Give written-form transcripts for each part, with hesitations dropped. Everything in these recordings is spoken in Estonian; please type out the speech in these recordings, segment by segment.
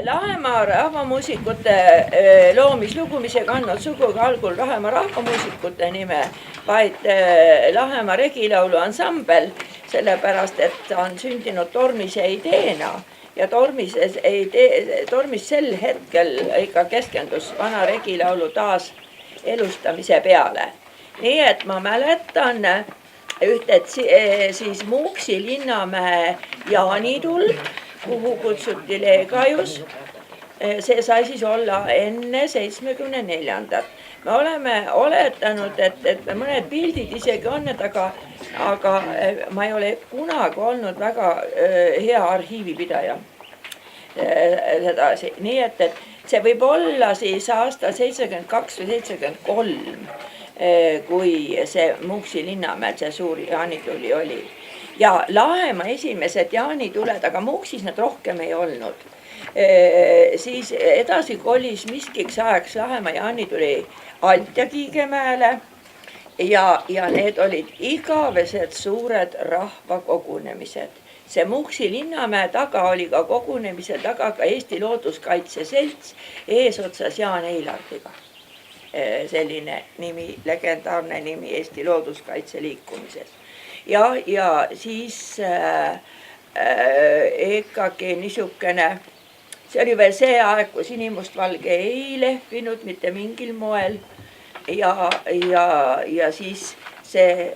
Lahemaa rahvamuusikute loomislugu, mis ei kandnud sugugi algul Lahemaa rahvamuusikute nime, vaid Lahemaa regilaulu ansambel, sellepärast et ta on sündinud Tormise ideena ja Tormis sel hetkel ikka keskendus vana regilaulu taas elustamise peale. Nii et ma mäletan ühte siis Muuksi Linnamäe jaanituld, kuhu kutsuti Leegajus. See sai siis olla enne 74. Me oleme oletanud, et mõned pildid isegi on, aga ma ei ole kunagi olnud väga hea arhiivipidaja sedasi. Nii et see võib olla siis aastal 72 või 73, kui see Muuksi Linnamäel see suur jaanituli oli. Ja Lahemaa esimesed jaanituled, aga Muuksis nad rohkem ei olnud. Siis edasi kolis miskiks ajaks Lahemaa jaanituli Alt- ja Kiigemäele ja need olid igavesed suured rahvakogunemised. See Muuksi Linnamäe taga oli ka kogunemise taga ka Eesti Looduskaitse Selts eesotsas Jaan Eilardiga. Selline nimi, legendaarne nimi Eesti Looduskaitse liikumises. Ja siis ikkagi niisugune, see oli veel see aeg, kui sinimustvalge ei lehvinud mitte mingil moel ja siis see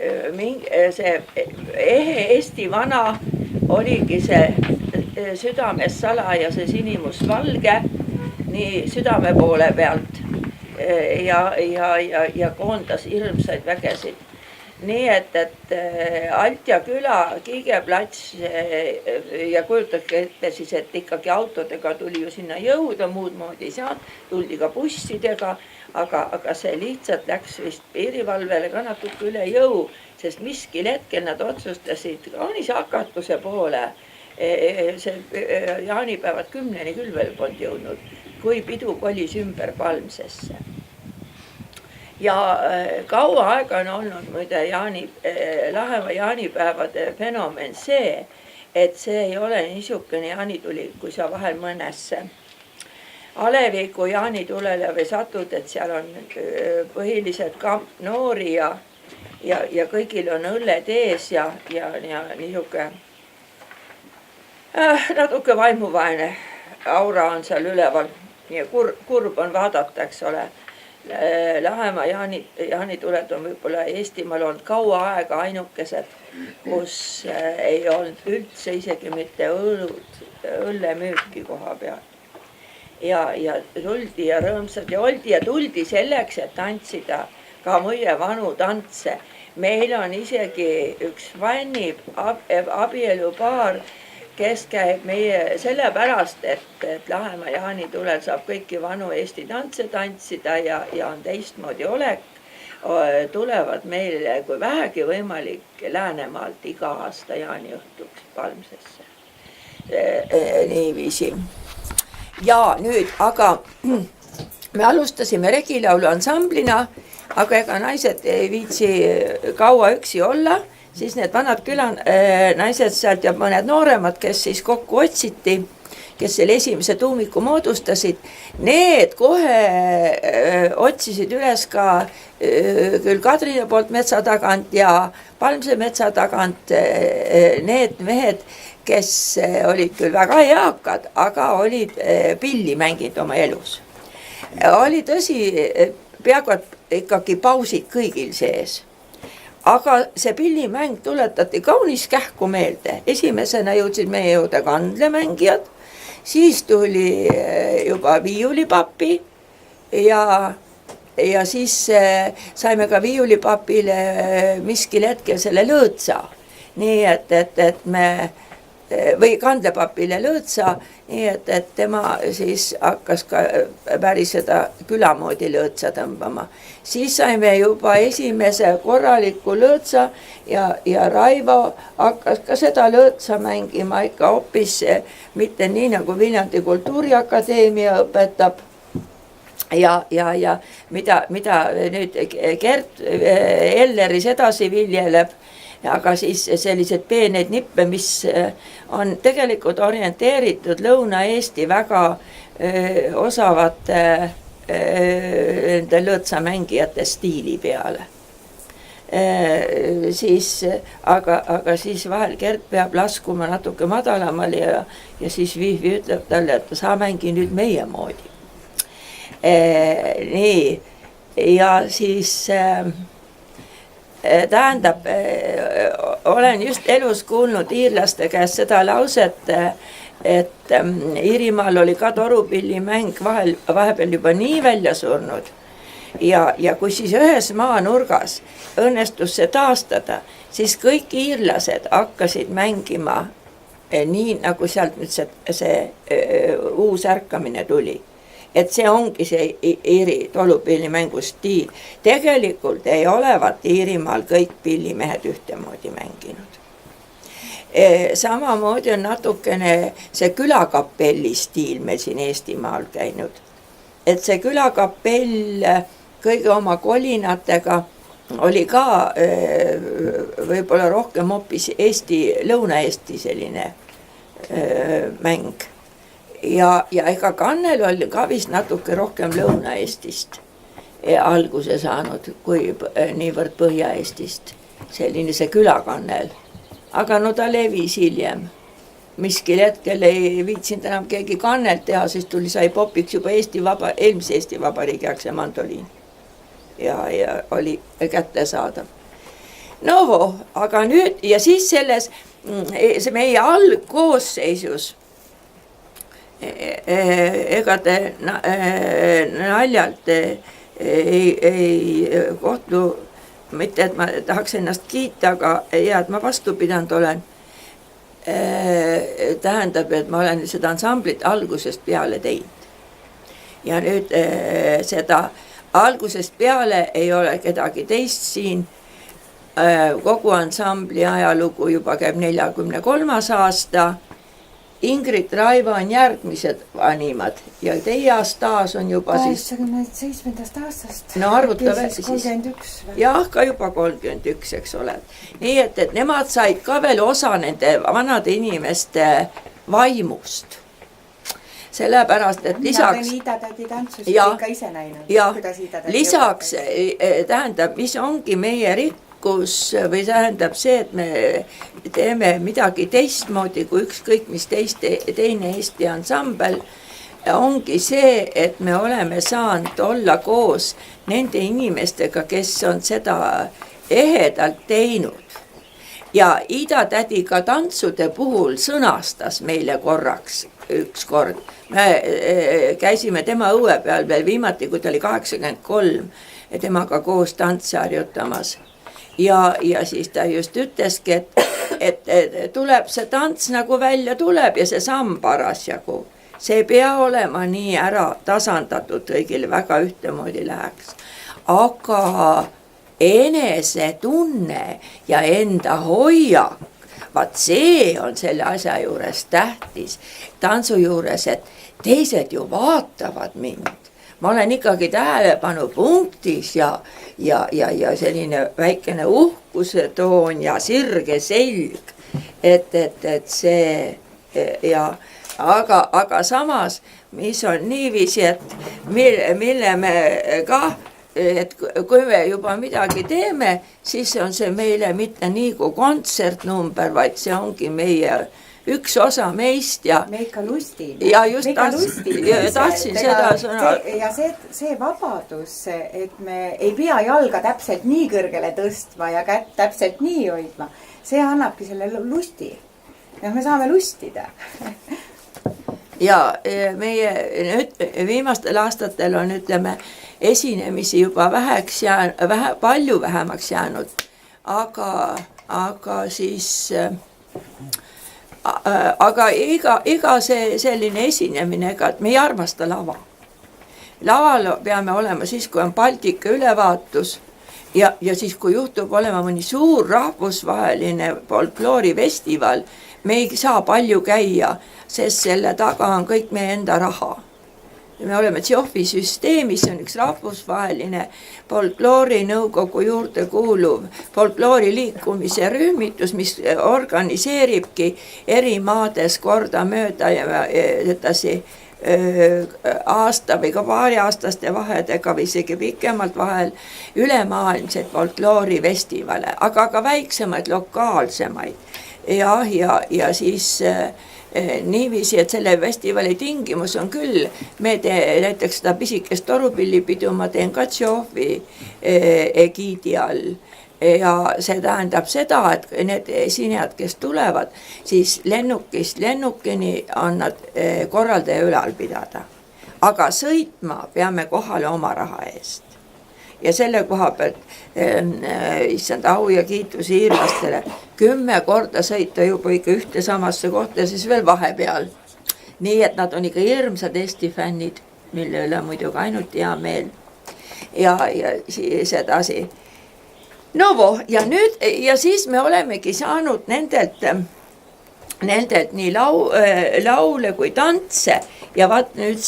ehe Eesti vana oligi see südames salaja see sinimustvalge nii südame poole pealt ja koondas hirmsaid vägesid. Nii et Alt- ja küla, Kiigeplats ja kujutage ette siis, et ikkagi autodega tuli ju sinna jõuda, muud moodi ei saanud, tuldi ka bussidega, aga see lihtsalt läks vist piirivalvele ka natuke üle jõu, sest miskil hetkel nad otsustasid kaunis hakatuse poole, see jaanipäevad 10-ni küll veel polnud jõudnud, kui pidu kolis ümber Palmsesse. Ja kaua aega on olnud muide Lahemaa jaanipäevade fenomen see, et see ei ole niisugune jaanituli, kui sa vahel mõnesse Aleviku jaanitulele või satud, et seal on põhiliselt kampnoori ja kõigil on õlled ees ja niisugune natuke vaimuvaene aura on seal üleval ja kurb on vaadata, eks ole. Lahemaa jaanituled on võib-olla Eestimaal olnud kaua aega ainukesed, kus ei olnud üldse isegi mitte õllemüüki koha peal. Ja tuldi ja rõõmsad ja oldi ja tuldi selleks, et tantsida ka muie vanu tantse. Meil on isegi üks vanni abielupaar, kes käib meie sellepärast, et Lahemaa jaanitulel saab kõiki vanu Eesti tantse tantsida ja on teistmoodi olek, tulevad meile, kui vähegi võimalik, Läänemaalt iga aasta jaaniõhtuks Palmsesse. Niiviisi. Ja nüüd, aga me alustasime regilaulu ansamblina, aga ega naised ei viitsi kaua üksi olla, siis need vanad külanaised sealt ja mõned nooremad, kes siis kokku otsiti, kes selle esimese tuumiku moodustasid, need kohe otsisid üles ka küll Kadrina poolt metsa tagant ja Palmse metsa tagant need mehed, kes olid küll väga eakad, aga olid pilli mänginud oma elus. Oli tõsi, peaaegu ikkagi pausid kõigil sees. Aga see pillimäng tuletati kaunis kähku meelde. Esimesena jõudsid meie juurde kandlemängijad, siis tuli juba viiulipapi ja siis saime ka viiulipapile miskil hetkel selle lõõtsa. Nii et me või kandlepapile lõõtsa, nii et tema siis hakkas ka päris seda külamoodi lõõtsa tõmbama. Siis saime juba esimese korraliku lõõtsa ja Raivo hakkas ka seda lõõtsa mängima ikka hoopis mitte nii nagu Viljandi Kultuuriakadeemia õpetab. Ja mida nüüd Gert Elleris edasi viljeleb, aga siis sellised peeneid nippe, mis on tegelikult orienteeritud Lõuna-Eesti väga osavate nende lõõtsamängijate stiili peale. Siis, aga siis vahel Gert peab laskuma natuke madalamale ja siis Vivi ütleb talle, et sa mängi nüüd meie moodi. Nii, ja siis tähendab, olen just elus kuulnud iirlaste käest seda lauset, et Iirimaal oli ka torupillimäng vahepeal juba nii välja surnud ja kui siis ühes maanurgas õnnestus see taastada, siis kõik iirlased hakkasid mängima nii, nagu sealt nüüd see uus ärkamine tuli. Et see ongi see Iiri torupillimängu stiil. Tegelikult ei olevat Iirimaal kõik pillimehed ühtemoodi mänginud. Samamoodi on natukene see külakapelli stiil meil siin Eestimaal käinud. Et see külakapell kõige oma kolinatega oli ka võib-olla rohkem hoopis Lõuna-Eesti selline mäng. Ja ega Kannel oli ka vist natuke rohkem Lõuna-Eestist alguse saanud kui niivõrd Põhja-Eestist. Selline see külakannel. Aga no ta levis hiljem. Miskil hetkel ei viitsinud enam keegi kannelt teha, siis sai popiks juba eelmise Eesti Vabariigi aeg see mandoliin. Ja oli kättesaadav. No, aga nüüd, ja siis selles meie algkoosseisus ega te naljalt ei kohtu, mitte et ma tahaks ennast kiita, aga et ma vastu pidanud olen. Tähendab, et ma olen seda ansamblit algusest peale teinud. Ja nüüd seda algusest peale ei ole kedagi teist siin. Kogu ansambli ajalugu juba käib 43. aasta. Ingrid Raivo on järgmised vanimad ja teie aastaas on juba 87. aastast. No arvuta siis 31. Jah, ka juba 31, eks ole. Nii, et nemad said ka veel osa nende vanade inimeste vaimust. Sellepärast, et lisaks... Mina Iida-tädi tantsusid ikka ise näinud. Ja lisaks tähendab, mis ongi meie või tähendab see, et me teeme midagi teistmoodi kui ükskõik mis teine Eesti ansambel, ongi see, et me oleme saanud olla koos nende inimestega, kes on seda ehedalt teinud. Ja Iida-tädi ka tantsude puhul sõnastas meile korraks ükskord. Me käisime tema õue peal veel viimati, kui ta oli 83 ja temaga koos tantse harjutamas. Ja siis ta just ütleski, et tuleb see tants nagu välja tuleb ja see samm parasjagu. See ei pea olema nii ära tasandatud, kõigile väga ühtemoodi läheks. Aga enesetunne ja enda hoiak, vaat see on selle asja juures tähtis. Tantsu juures, et teised ju vaatavad mind. Ma olen ikkagi tähelepanu punktis ja selline väikene uhkuse toon ja sirge selg, et see ja aga samas, mis on niiviisi, et mille me ka, et kui me juba midagi teeme, siis on see meile mitte nii kui kontsertnumber, vaid see ongi meie üks osa meist ja me ikka lustime. Ja just tahtsin seda sõna. Ja see vabadus, et me ei pea jalga täpselt nii kõrgele tõstma ja kätt täpselt nii hoidma, see annabki selle lusti. Ja me saame lustida. Ja meie nüüd viimastel aastatel on, ütleme, esinemisi juba palju vähemaks jäänud, aga siis... Aga iga see selline esinemine, et me ei armasta lava. Laval peame olema siis, kui on Baltika ülevaatus ja siis, kui juhtub olema mõni suur rahvusvaheline folkloorifestival, me ei saa palju käia, sest selle taga on kõik meie enda raha. me oleme Tšehhi süsteemis, see on üks rahvusvaheline folkloorinõukogu juurde kuuluv folklooriliikumise rühmitus, mis organiseeribki eri maades kordamööda ja edasi aasta või ka paariaastaste vahedega või isegi pikemalt vahel ülemaailmseid folkloorifestivale, aga ka väiksemaid, lokaalsemaid. Ja siis niiviisi, et selle festivali tingimus on küll, me näiteks seda pisikest torupillipidu ma teen ka Tšehhi egiidi all. Ja see tähendab seda, et need esinejad, kes tulevad, siis lennukist lennukini on nad korraldaja ülal pidada. Aga sõitma peame kohale oma raha eest. Ja selle koha pealt, issand au ja kiitus iirlastele, 10 korda sõita juba ikka ühte samasse kohta ja siis veel vahepeal. Nii, et nad on ikka hirmsad Eesti fännid, mille üle muidugi ainult hea meel. Ja siis edasi. No ja nüüd, ja siis me olemegi saanud nendelt nii laule kui tantse ja vaat nüüd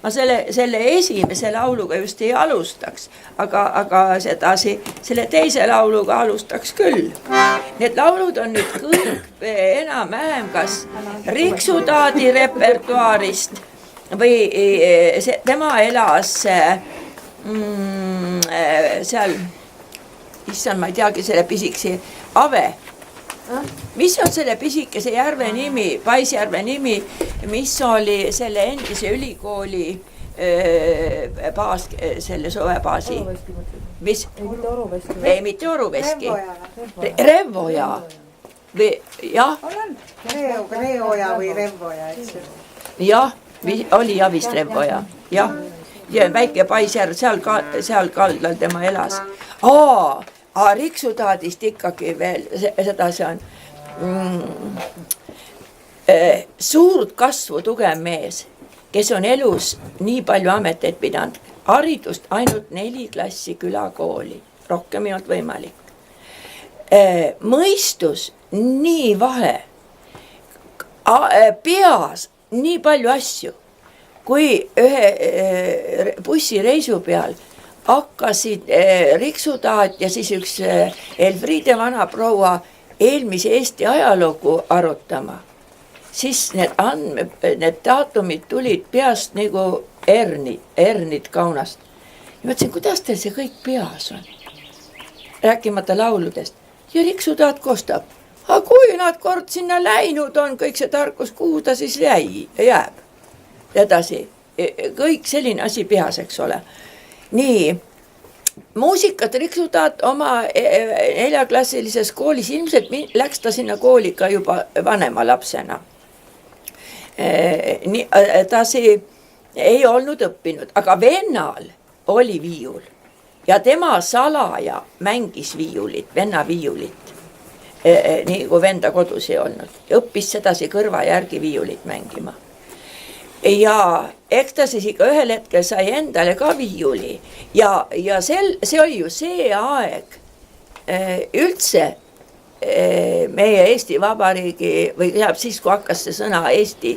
ma selle esimese lauluga just ei alustaks, aga sedasi selle teise lauluga alustaks küll. Need laulud on nüüd kõik enam-vähem kas Riksudaadi repertuaarist või tema elas seal, issand, ma ei teagi selle pisikese Ave. Mis on selle pisikese järve nimi, Paisjärve nimi, mis oli selle endise ülikooli baas, selle sovebaasi? Mis? Ei, mitte Oruveski. Revvoja. Jah. Reoja või Revvoja, eks ju. Jah, oli ja vist Revvoja. Jah. Ja väike Paisjärv, seal kaldal tema elas. Riksudaadist ikkagi veel, sedasi on suurt kasvu tugev mees, kes on elus nii palju ameteid pidanud, haridust ainult 4 klassi külakooli, rohkem ei olnud võimalik. Mõistus nii vahe, peas nii palju asju, kui ühe bussireisu peal hakkasid Riksudaat ja siis üks Elfriide vanaproua eelmise Eesti ajalugu arutama, siis need daatumid tulid peast nagu ernid kaunast. Ja mõtlesin, kuidas teil see kõik peas on? Rääkimata lauludest. Ja Riksudaat kostab. Aga kui nad kord sinna läinud on, kõik see tarkus, kuhu ta siis jääb? Edasi, kõik selline asi peas, eks ole. Nii, muusikat Riksudaat oma 4-klassilises koolis, ilmselt läks ta sinna kooli ka juba vanema lapsena. Ta ei olnud õppinud, aga vennal oli viiul ja tema salaja mängis viiulit, venna viiulit, nii kui venda kodus ei olnud. Õppis sedasi kõrva järgi viiulit mängima. Ja eks ta siis ikka ühel hetkel sai endale ka viiuli ja see oli ju see aeg üldse meie Eesti Vabariigi või siis, kui hakkas see sõna Eesti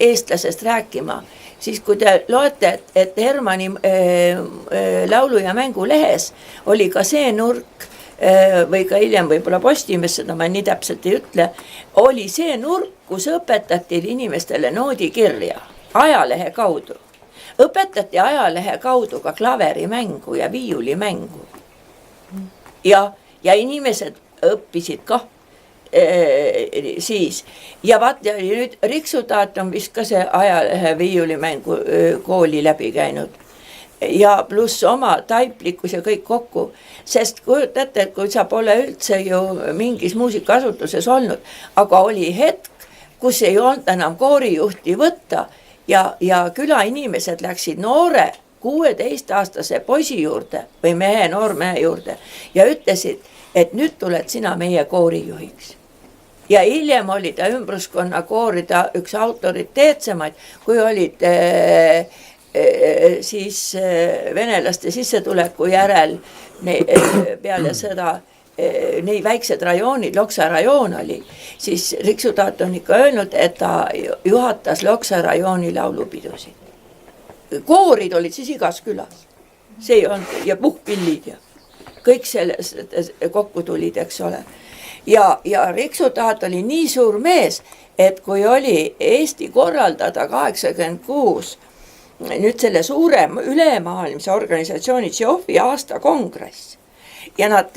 eestlasest rääkima, siis kui te loete, et Hermanni laulu- ja mängulehes oli ka see nurk, või ka hiljem võib-olla Postimees, seda ma nii täpselt ei ütle, oli see nurk, kus õpetati inimestele noodikirja ajalehe kaudu. Õpetati ajalehe kaudu ka klaverimängu ja viiulimängu. Ja inimesed õppisid ka siis. Ja nüüd Riksudaat on vist ka see ajalehe viiulimängu kooli läbi käinud. Ja pluss oma taiplikkus ja kõik kokku, sest kujutate, et kui sa pole üldse ju mingis muusikaasutuses olnud, aga oli hetk, kus ei olnud enam koorijuhti võtta ja külainimesed läksid noore 16-aastase poisi juurde või noormehe juurde ja ütlesid, et nüüd tuled sina meie koorijuhiks. Ja hiljem oli ta ümbruskonna koorida üks autoriteetsemaid, kui olid siis venelaste sissetuleku järel peale sõda nii väiksed rajoonid, Loksa rajoon oli, siis Riksutaat on ikka öelnud, et ta juhatas Loksa rajooni laulupidusid. Koorid olid siis igas külas. See ei olnud, ja puhkpillid ja kõik sellest kokku tulid, eks ole. Ja Riksutaat oli nii suur mees, et kui oli Eesti korraldada 86 nüüd selle suure ülemaailmse organisatsiooni Tšehhovi aastakongress ja nad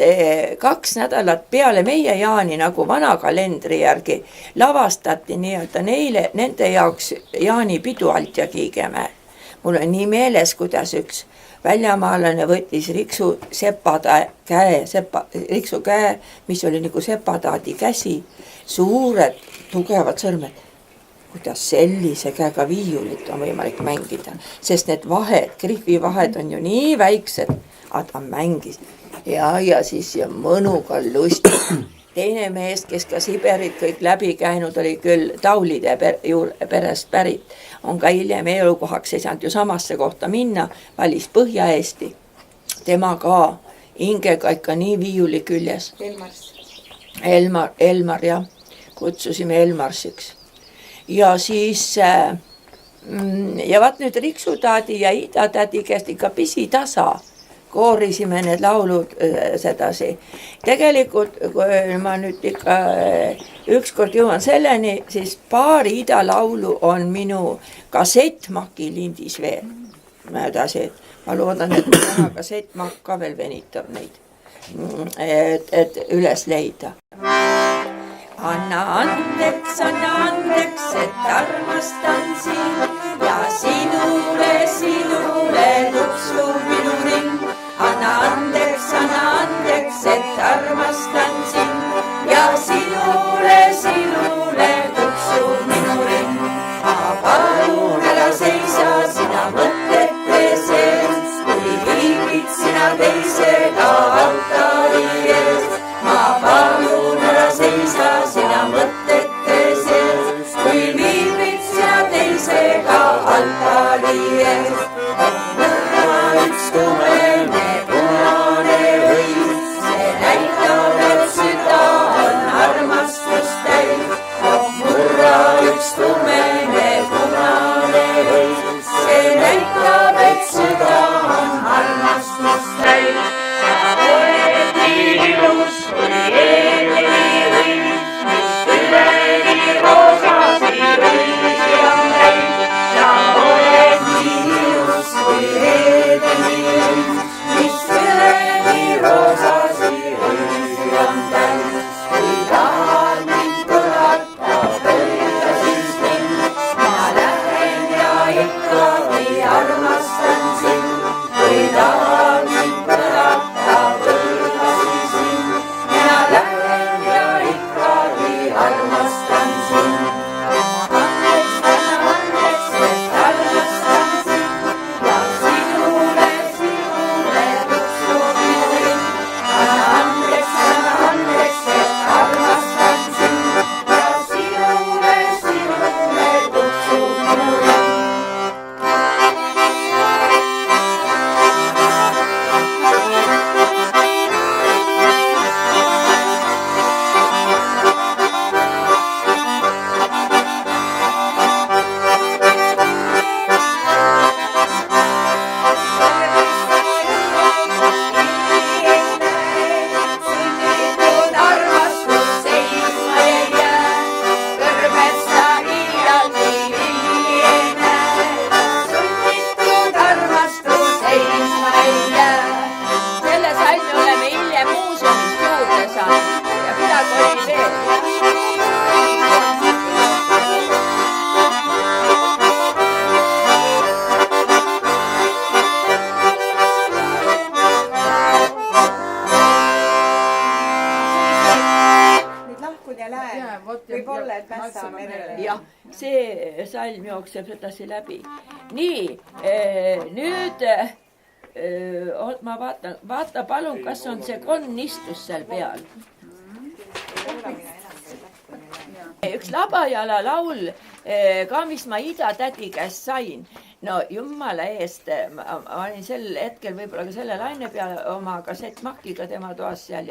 2 nädalat peale meie Jaani nagu vana kalendri järgi lavastati nii-öelda nende jaoks Jaani pidu Altja Kiigemäel. Mul on nii meeles, kuidas üks väljamaalane võttis Riksu käe, mis oli nagu sepadaadi käsi, suured tugevad sõrmed. Kuidas sellise käega viiulit on võimalik mängida, sest need vahed, griffivahed on ju nii väiksed, aga ta mängis ja siis ja mõnuga lusti. Teine mees, kes ka Siberit kõik läbi käinud, oli küll Taulide perest pärit, on ka hiljem elukohaks ei saanud ju samasse kohta minna, valis Põhja-Eesti. Tema ka hingega ikka nii viiuli küljes. Elmar jah, kutsusime Elmarsiks. Ja siis, ja vaat nüüd Riksutaadi ja Ida-tädi käest ikka pisitasa koorisime need laulud sedasi. Tegelikult, kui ma nüüd ikka ükskord jõuan selleni, siis paar Ida laulu on minu kassettmaki lindis veel. Edasi, ma loodan, et täna kassettmakk ka veel venitab neid, et üles leida. Anna andeks, et armastan sind ja sinule tuksub minu ring. Anna andeks, et armastan sind ja sinule tuksub minu ring. Ma palun ära seisa sina mõtete sees, kui viibid sina teisega altari ees. Ma palun ära seisa sina mõtete sees, kui viibid sina teisega altari ees. Üks tumene punane õis, see näitab, et süda on armastust täis. Murra üks tumene punane õis, see näitab, et süda on armastust täis. Sa oled nii ilus kui eedeniõis, mis üleni roosasi õisi on täis. Sa oled nii ilus kui eedeniõis, mis üleni roosasi õisi on täis. Kui tahad mind kõlata, pööda siis mind, ma lähen ja ikkagi armastan sind. Kui tahad mind kõlata, pööda siis mind, mina lähen ja ikkagi armastan sind. Andeks, et armastan sind ja sinule tuksub minu ring. Anna andeks, et armastan sind ja sinule tuksub minu ring. Sunnitud armastus seisma ei jää, kõrmesta iialgi villi ei näe. Sunnitud armastus seisma ei jää. Selle salmi oleme hiljem muuseumist juurde saanud ja midagi oli veel. Nüüd lahkud ja lähen. Võib-olla, et Mässa merele. Jah, see salm jookseb edasi läbi. Nii, nüüd ma vaata palun, kas on see konn istus seal peal. Üks Labajala laul ka, mis ma Ida-tädi käest sain. No jumala eest, ma olin sel hetkel võib-olla ka selle laine peale oma kassettmakiga tema toas seal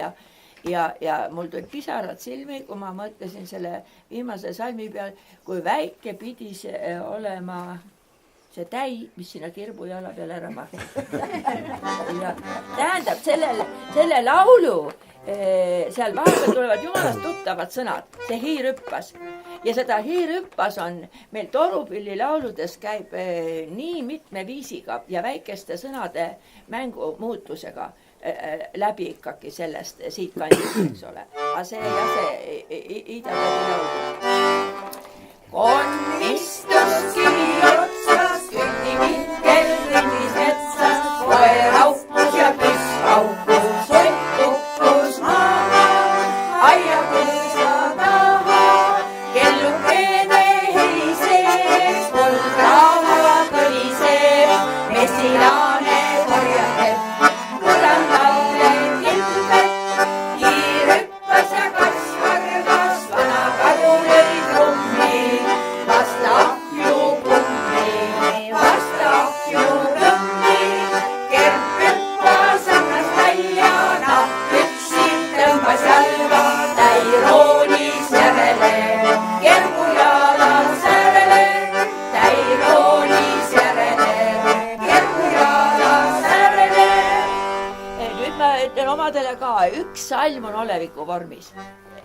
ja mul tulid pisarad silmi, kui ma mõtlesin selle viimase salmi peal, kui väike pidi see olema see täi, mis sinna kirbujala peale ära mahti. Ja tähendab, selle laulu seal vahepeal tulevad jumalast tuttavad sõnad, see hiirhüppas. Ja seda hiirhüppas on meil Torupilli lauludes käib nii mitme viisiga ja väikeste sõnade mängu muutusega läbi ikkagi sellest siit kandist, eks ole. Aga see Ida-Pärni laulu. On istus kivi otsas, kündi minkel kõndis metsas, koer aukus ja püss aukus, sott kukkus maha, aia põõsa taha, kellukene helises, kuldraha kõliseb, messilane korjab, põrandalle kilpet, hiir hüppas ja kass vargas, vana kadu lõi trummi. Vasta ahju kõmmi, kerb hüppas annast välja, nahküksi tõmbas jalga, täi roonis järele, kergujalas järele, täi roonis järele, kergujalas järele. Nüüd ma ütlen omadele ka, üks salm on oleviku vormis.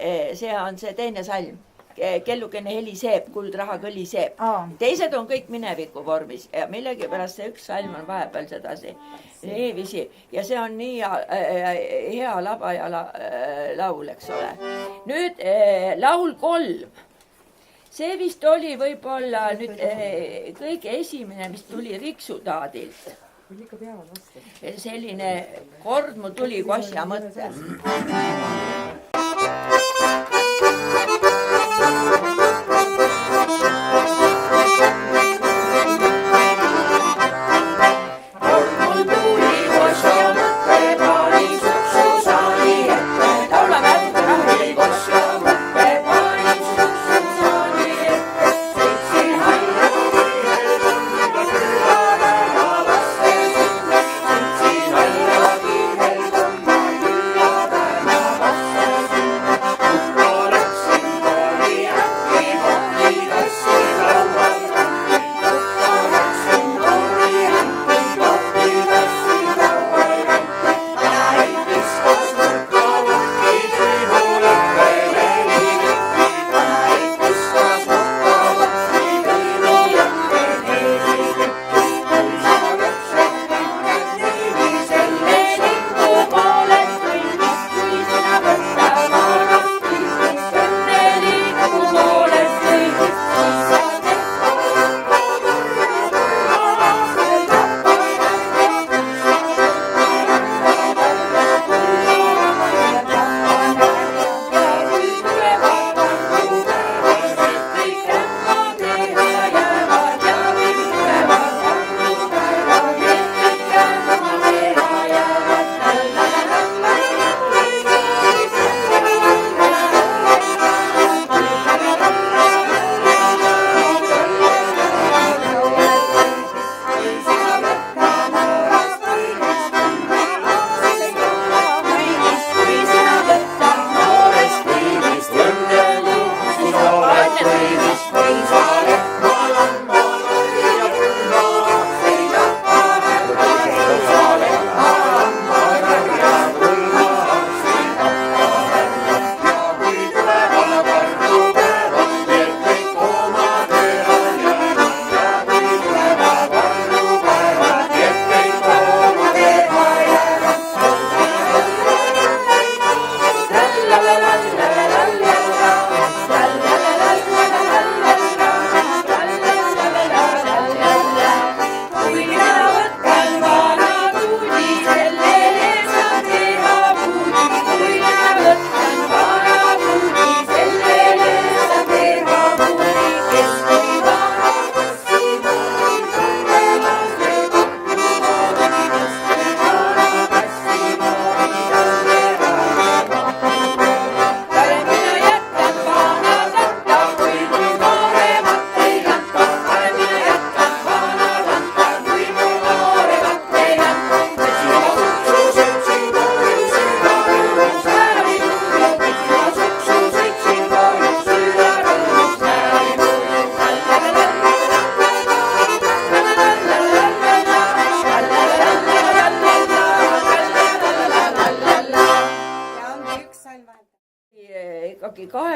See on see teine salm. Kellukene heliseb, kuldraha kõliseb. Teised on kõik mineviku vormis ja millegipärast see üks salm on vahepeal sedasi niiviisi ja see on nii hea labaja laul, eks ole. Nüüd laul 3. See vist oli võib-olla nüüd kõige esimene, mis tuli Riksutaadilt. Selline kord mu tuli, kui asja mõttes.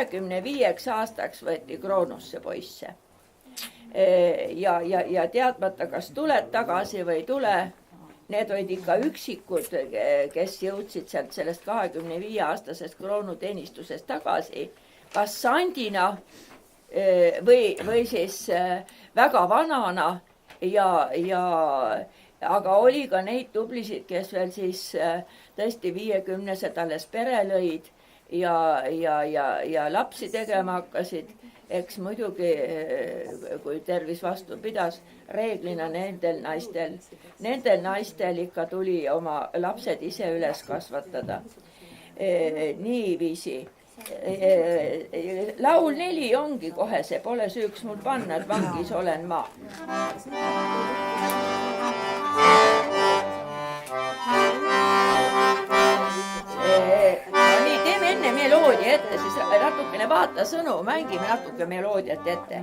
25 aastaks võeti Kroonusse poisse. Ja teadmata, kas tuled tagasi või ei tule, need olid ikka üksikud, kes jõudsid sealt sellest 25 aastasest kroonuteenistusest tagasi, kas sandina või siis väga vanana aga oli ka neid tublisid, kes veel siis tõesti 50-sed alles pere lõid ja lapsi tegema hakkasid. Eks muidugi, kui tervis vastu pidas, reeglina nendel naistel ikka tuli oma lapsed ise üles kasvatada. Niiviisi. Laul 4 ongi kohe, see pole süüks mul panna, et vangis olen ma. Nii, teeme enne meloodia ette, siis natukene vaata sõnu, mängime natuke meloodiat ette.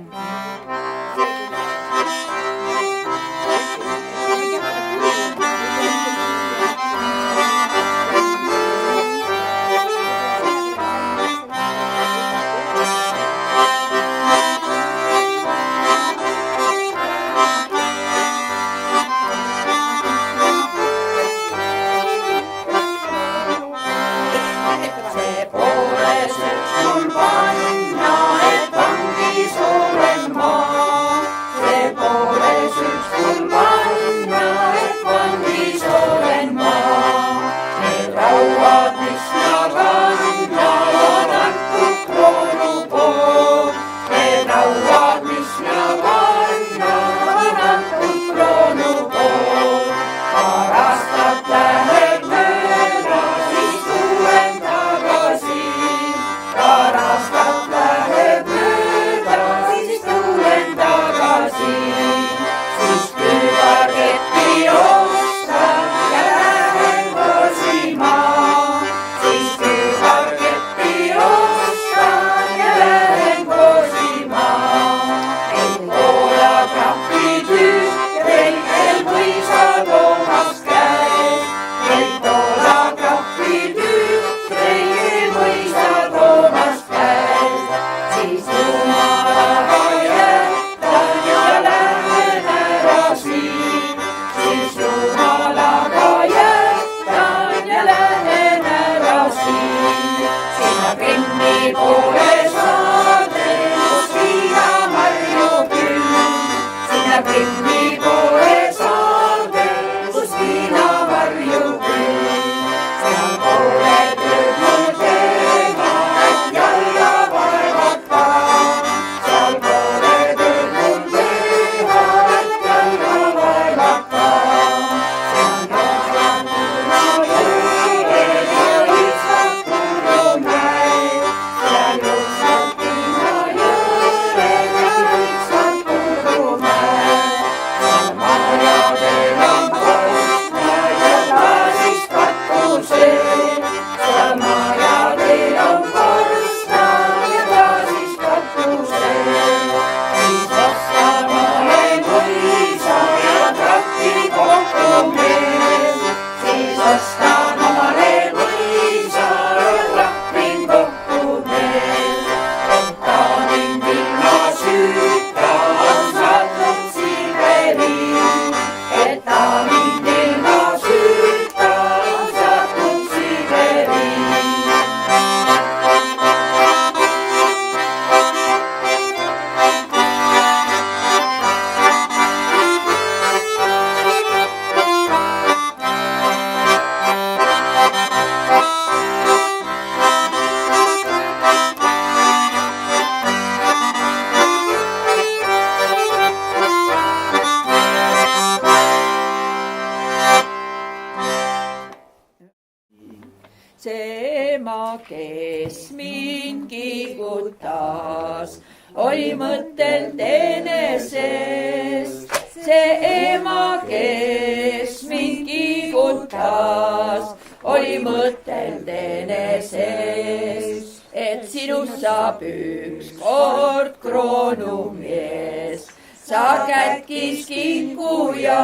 See ema, kes mind kiigutas, oli mõttelt enesest. See ema, kes mind kiigutas, oli mõttelt enesest. Et sinust saab ükskord kroonumees, sa kätkis kinkuja.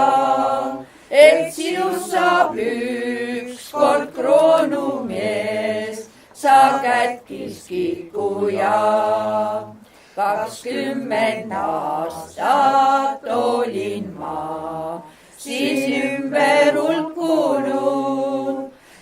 Et sinust saab ükskord kroonumees, sa kätkis kikuja. 20 aastat olin ma siis ümber hulkunud.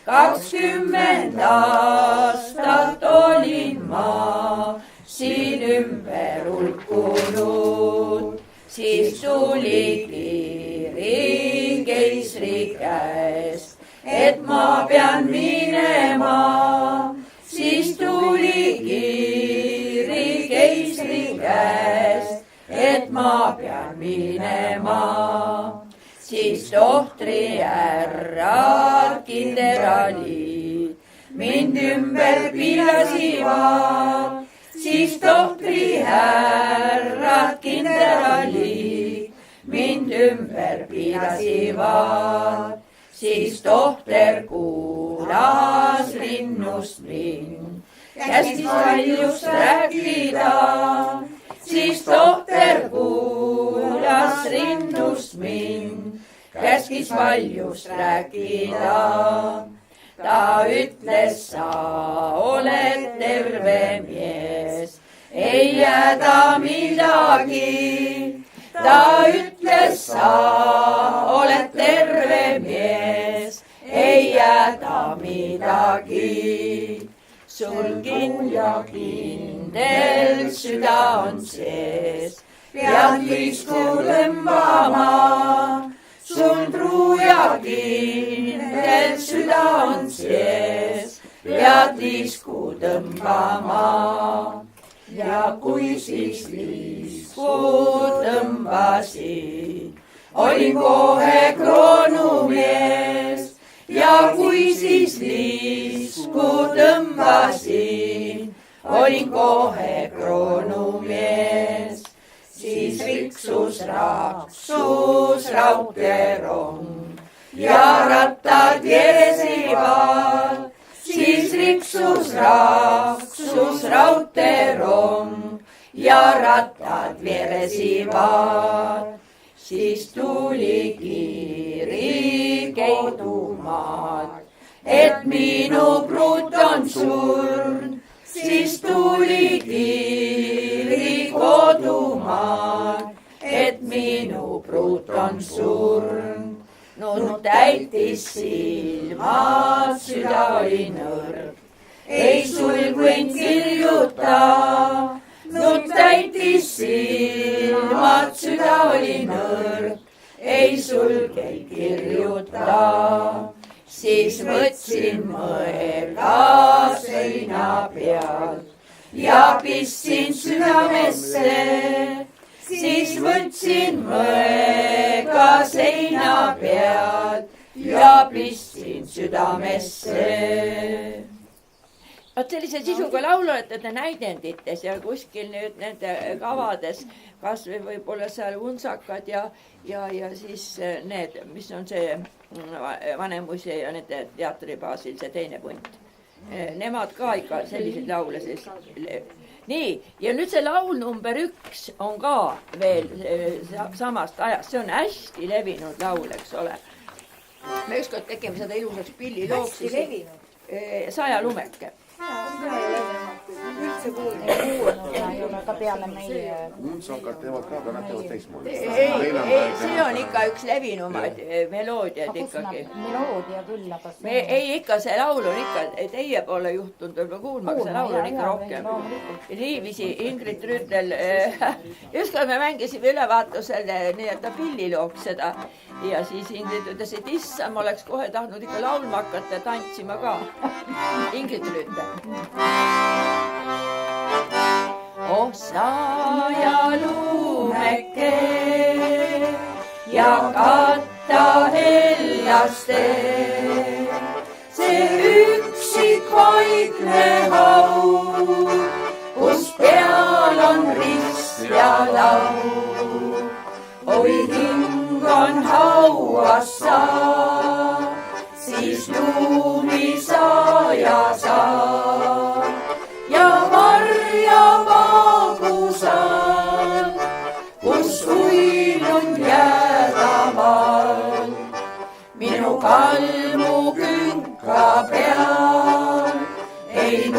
20 aastat olin ma siin ümber hulkunud. Siis tuli kiri keisri käest, et ma pean minema. Siis tuli kiri keisri käest, et ma pean minema. Siis tohtri härrad kinderalid mind ümber piirasivad. Siis tohtri härrad kinderalid mind ümber piirasivad. Siis tohter kuulas rinnust mind, käskis valjust rääkida. Siis tohter kuulas rinnust mind, käskis valjust rääkida. Ta ütles, sa oled terve mees, ei jääda midagi. Ta ütles, sa oled terve mees, ei jääda midagi. Sul ja kindel süda on sees, pead liisku tõmbama. Sul truu ja kindel süda on sees, pead liisku tõmbama. Ja kui siis liisku tõmbasid, olin kohe kroonumees. Ja kui siis liisku tõmbasin, olin kohe kroonumees. Siis riksus raudteerong ja rattad veeresivad. Siis riksus raudteerong ja rattad veeresivad. Siis tuli kiri kodumaalt, et minu pruut on surnud. Siis tuli kiri kodumaalt, et minu pruut on surnud. Nurk täitis silmad, süda oli nõrk, ei sulgunud kirjuta. Nurk täitis silmad, süda oli nõrk, ei sulgunud kirjuta. Siis võtsin mõega seina pealt ja pistsin südamesse. Siis võtsin mõega seina pealt ja pistsin südamesse. Vaat sellise sisuga laulu olete te näidendites ja kuskil nüüd nende kavades, kas või võib-olla seal Untsakad ja siis need, mis on see Vanemuise ja nende teatri baasil see teine punt. Nemad ka ikka selliseid laule siis. Nii, ja nüüd see laul number 1 on ka veel samast ajast, see on hästi levinud laul, eks ole. Me ükskord tegime seda ilusaks pillilooks. Hästi levinud? 100 lumeke. Üldse kuulnud. Ei ole ka peale meie. Untsakad teevad ka, aga nad teevad teistmoodi. Ei, see on ikka üks levinumaid meloodiad ikkagi. Meloodia küll, aga see... Ei, ikka see laul on ikka, teie pole juhtunud võib-olla kuulma, aga see laul on ikka rohkem. Niiviisi Ingrid Rüütel, ükskord me mängisime ülevaatusel nii-öelda pillilooks seda ja siis Ingrid ütles, et issa, ma oleks kohe tahtnud ikka laulma hakata ja tantsima ka. Ingrid Rüütel. Oh, 100 lumeke ja katta hellaste, see üksik vaikne haud, kus peal on rist ja laud. Oi, hing on hauas saa, siis lumi saa ja saa ja varja vaagusal, kus uinun jäädaval. Minu kalmu künka peal ei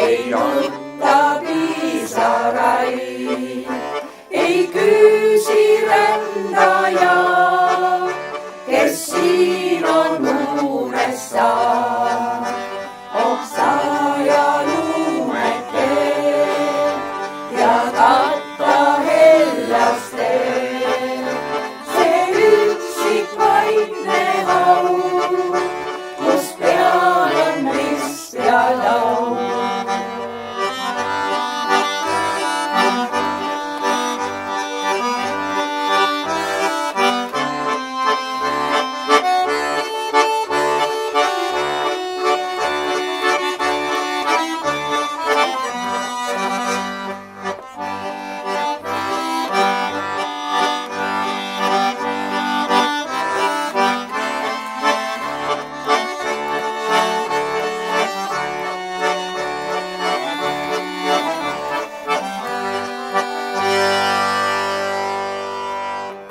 ei nuta pisaraid, ei küüsi rändaja, kes siin on uunessa, oksa ja luumeke ja katta hellaste. See üksik vaidne haud, kus peal on rist ja laud.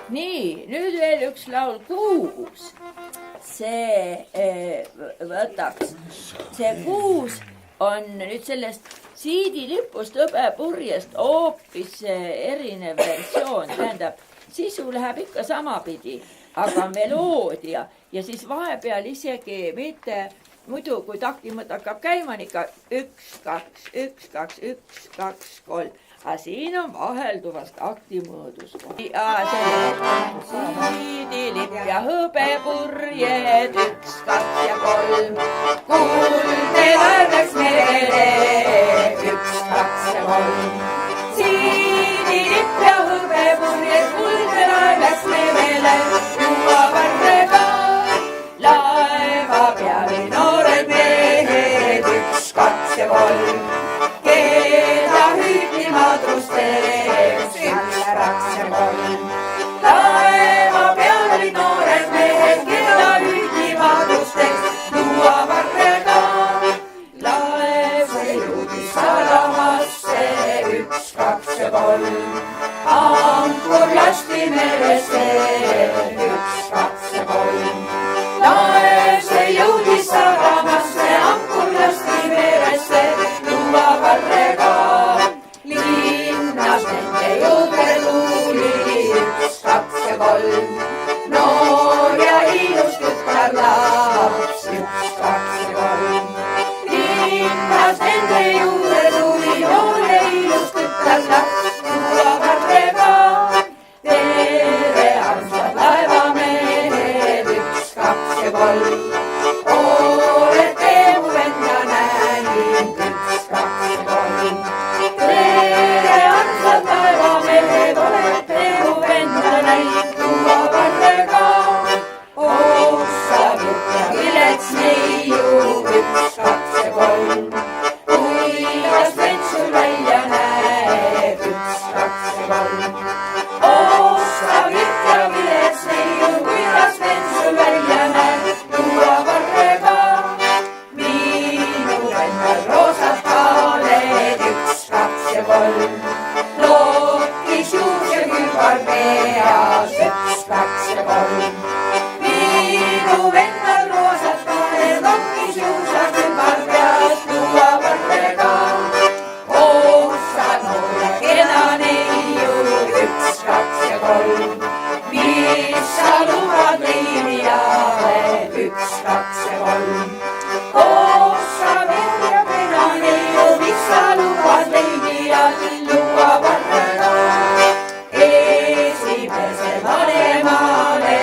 Nii, nüüd veel üks laul Kuus. See võtaks. See Kuus on nüüd sellest siidilipust hõbepurjest hoopis erinev versioon. Tähendab, sisu läheb ikka samapidi, aga meloodia ja siis vahepeal isegi mitte muidu, kui taktimõõt hakkab käima, on ikka 1, 2, 1, 2, 1, 2, 3. Aga siin on vahelduvast taktimõõdus. Siidilipp ja hõbepurjed 1, 2 ja 3. Kuldelaev läks merele 1, 2 ja 3. Siidilipp ja hõbepurjed, kuldelaev läks merele. Juua varrega laeva peal noored mehed 1, 2 ja 3. Keda hüüdni madrusteks 1, 2 ja 3. Laeva peal olid noored mehed, keda hüüdni madrusteks. Juua varrega laev jõudis sadamasse 1, 2 ja 3. Ankur lasti meresse 1, 2 ja 3. Laev jõudis sadamasse, ankur lasti meresse. Juua varrega linnas nende juurde tuli 1, 2 ja 3. Noor ja ilus tütarlaps 1, 2 ja 3. Linnas nende juurde tuli noor ja ilus tütarlaps. Juua varrega tere armsad laevamehed 1, 2 ja 3. Olete mu venda näinud 1, 2 ja 3. Tere armsad laevamehed, olete mu venda näinud. Juua varrega oksavõtt ja vilets neiu 1, 2 ja 3. Kuidas vend sul välja näeb 1, 2 ja 3. Oksavõtt ja vilets neiu, kuidas vend sul välja näeb. Juua varrega minu vendal roosad kaaled 1, 2 ja 3. Lookis juus ja kübar peas 1, 2 ja 3. Minu vendal roosad kaaled, lookis juus ja kübar peas. Juua varrega oksad noor ja kena neiu 1, 2 ja 3. Mis sa lubad leidjale 1, 2 ja 3. Ossa vend ja kena neiu, mis sa lubad leidjale. Juua varrega esimese vanemaale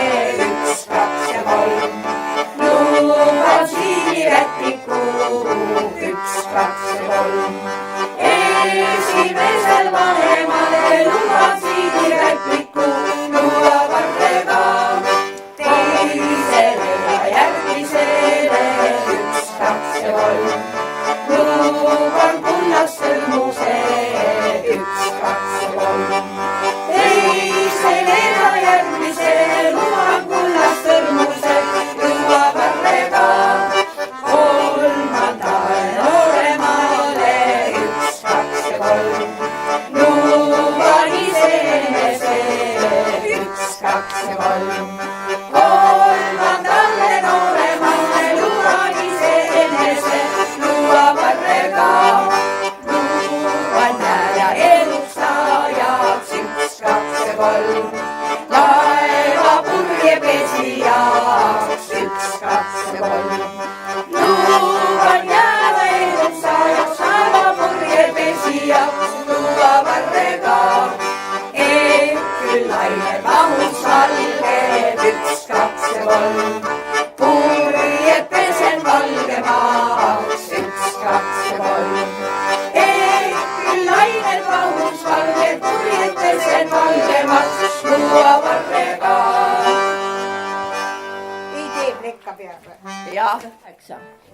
jah ,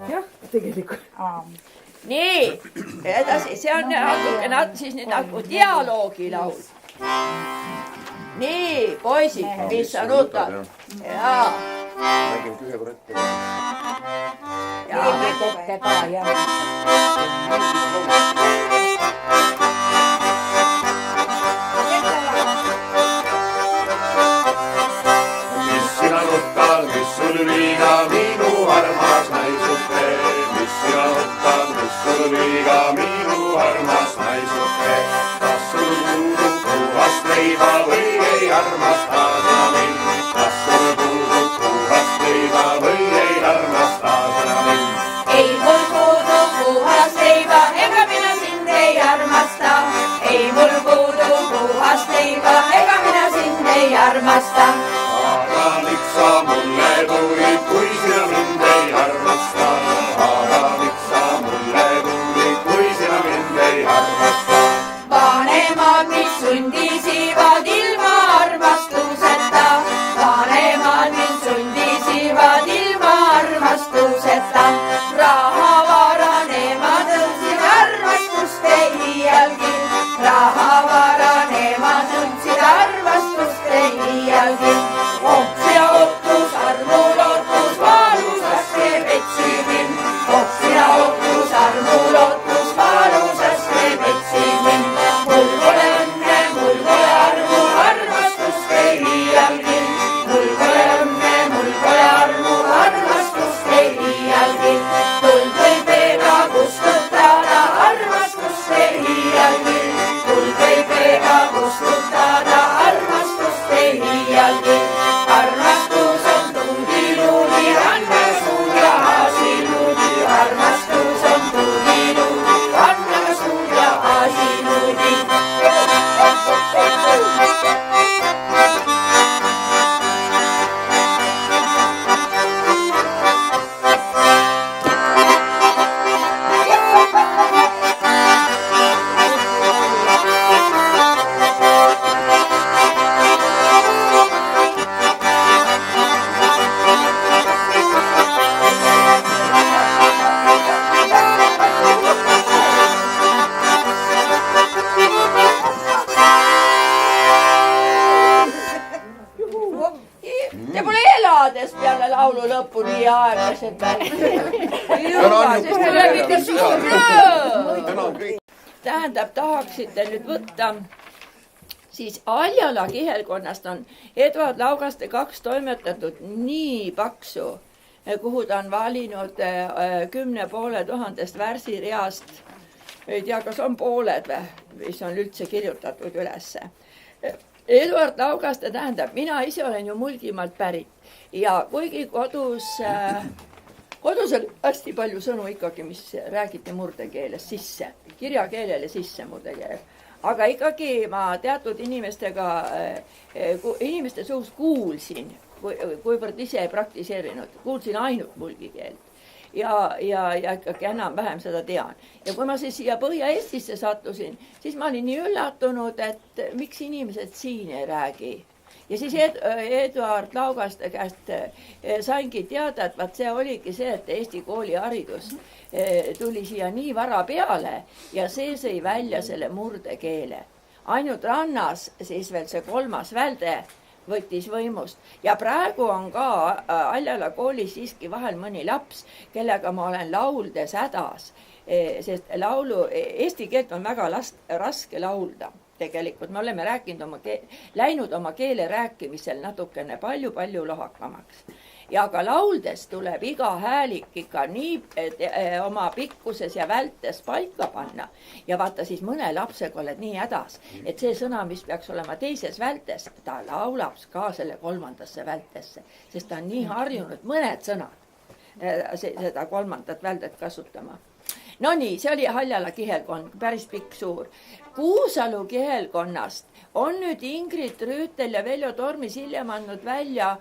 jah , tegelikult . nii , edasi , see on natukene siis nüüd nagu dialoogilaul . nii , poisid , mis sa nutad ? jaa , Mängime ühe korra ette . ette ka jah . Mis sina nutad, mis sul viga, minu armas naisuke? Mis sina nutad, mis sul viga, minu armas naisuke? Kas sul puudub puhast leiba või ei armasta sina mind? Kas sul puudub puhast leiba või ei armasta sina mind? ei mul puudu puhas leiba , ega mina sind ei armasta . ei mul puudu puhas leiba , ega mina sind ei armasta . Aga miks sa mulle tulid, kui sina mind ei armasta? Aga miks sa mulle tulid, kui sina mind ei armasta? vanemad , mis sundisivad ilma armastuseta , vanemad , mis sundisivad ilma armastuseta . rahavara nemad nõudsid , armastust ei iialgi , rahavara nemad nõudsid , armastust ei iialgi . oks ja ootus , armu lootus , valus raske petsib mind , oks ja ootus , armu lootus , valus raske petsib mind . mul pole õnne , mul pole armu , armastust ei iialgi , mul pole õnne , mul pole armu , armastust ei iialgi . tuld võib veega kustutada , armastust ei iialgi , tuld võib veega kustutada , armastust ei iialgi . armastus on tuudiluudi , anna suud ja aasiluudi , armastus on tuudiluudi , anna suud ja aasiluudi . Te pole elades peale laulu lõppu nii aeglaselt Tänan, sest teil on mitte suur rõõm . Tänan kõik. tähendab , tahaksite nüüd võtta , siis Aljala kihelkonnast on Eduard Laugaste 2 toimetatud nii paksu , kuhu ta on valinud 10 500 värsireast . ei tea , kas on pooled või , mis on üldse kirjutatud ülesse . Eduard Laugaste tähendab , mina ise olen ju Mulgimaalt pärit ja kuigi kodus on hästi palju sõnu ikkagi , mis räägiti murdekeeles sisse , kirjakeelele sisse murdekeeles . aga ikkagi ma teatud inimeste suust kuulsin , kuivõrd ise ei praktiseerinud , kuulsin ainult mulgi keelt . ja ikkagi enam-vähem seda tean . ja kui ma siis siia Põhja-Eestisse sattusin , siis ma olin nii üllatunud , et miks inimesed siin ei räägi . ja siis Eduard Laugaste käest saingi teada , et vaat see oligi see , et Eesti kooliharidus tuli siia nii vara peale ja see sõi välja selle murdekeele . ainult rannas siis veel see 3. välde võttis võimust ja praegu on ka Aljala koolis siiski vahel mõni laps , kellega ma olen lauldes hädas , sest eesti keelt on väga raske laulda . tegelikult me oleme läinud oma keele rääkimisel natukene palju lohakamaks ja ka lauldes tuleb iga häälik ikka nii oma pikkuses ja vältes paika panna ja vaata siis mõne lapsega oled nii hädas , et see sõna , mis peaks olema teises vältes , ta laulab ka selle 3. vältesse , sest ta on nii harjunud mõned sõnad seda 3. väldet kasutama . Nonii , see oli Aljala kihelkond , päris pikk suur . Kuusalu kihelkonnast on nüüd Ingrid Rüütel ja Veljo Tormis hiljem andnud välja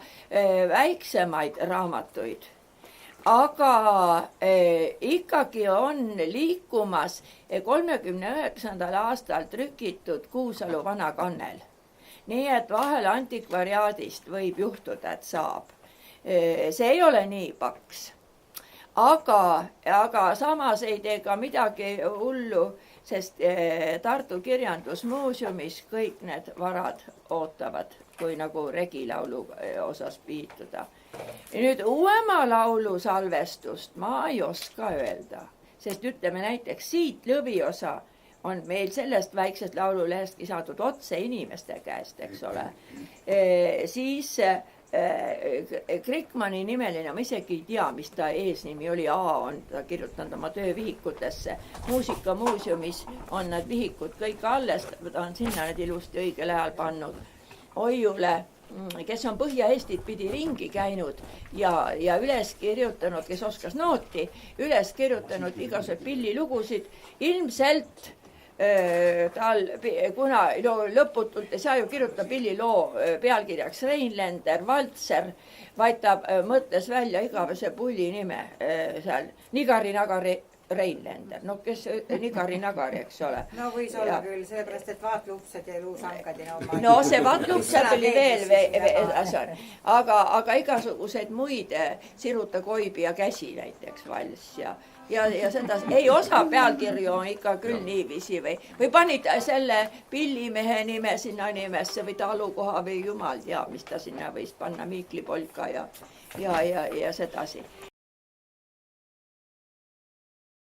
väiksemaid raamatuid . aga ikkagi on liikumas 39. aastal trükitud Kuusalu vana kannel . nii et vahel antikvariaadist võib juhtuda , et saab . see ei ole nii paks. Aga samas ei tee ka midagi hullu, sest Tartu Kirjandusmuuseumis kõik need varad ootavad, kui nagu regilaulu osas piituda. Nüüd uuema laulu salvestust ma ei oska öelda, sest ütleme näiteks Siit lõviosa on meil sellest väiksest laululehestki saadud otse inimeste käest, eks ole. Siis Krikmani nimeline, ma isegi ei tea, mis ta eesnimi oli, on ta kirjutanud oma töövihikutesse. Muusikamuuseumis on need vihikud kõik alles, ta on sinna need ilusti õigel ajal pannud. Oiule, kes on Põhja-Eestit pidi ringi käinud ja üles kirjutanud, kes oskas nooti, üles kirjutanud igasugused pillilugusid, ilmselt tal, kuna lõputult ei saa ju kirjutada pilliloo pealkirjaks Reinländer, Valtser, vaid ta mõtles välja igavese pulli nime seal, Nigari-Nagari Reinländer, no kes Nigari-Nagari, eks ole. No võis olla küll, sellepärast, et vaatlupsed ja luusangad ja no see vaatlupsed oli veel, aga igasuguseid muid Siruta Koibi ja Käsi näiteks valss ja seda ei osa pealkirju on ikka küll niiviisi või panid selle pillimehe nime sinna nimesse või talukoha või jumal teab, mis ta sinna võis panna, Miikli polka ja sedasi.